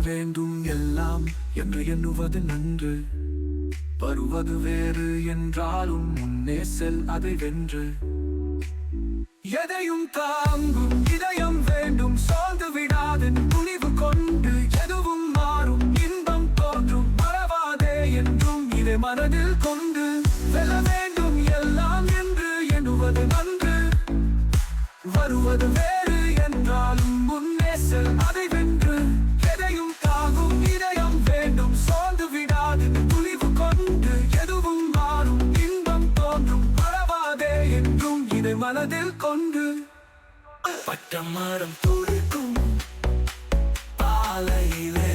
வேண்டும் எல்லாம் என்று எண்ணுவது நன்று. வருவது வேறு என்றாலும் முன்னே செல் அதை வென்று. எதையும் தாங்கும் இதயம் வேண்டும், சோர்ந்து விடாது துணிவு கொண்டு. எதுவும் மாறும், இன்பம் தோன்றும், மறவாதே என்றும் இதை மனதில் கொண்டு. வெல்ல வேண்டும் எல்லாம் என்று எண்ணுவது நன்று. வருவது வேறு என்றாலும் முன்னே செல் அதை வென்று. எதையும் தாங்கும் இதயம் வேண்டும், சோர்ந்து விடாது துணிவு கொண்டு. எதுவும் மாறும், இன்பம் தோன்றும், மறவாதே என்றும் இதை மனதில் கொண்டு. பட்ட மரம் துளிக்கும் பாலையிலே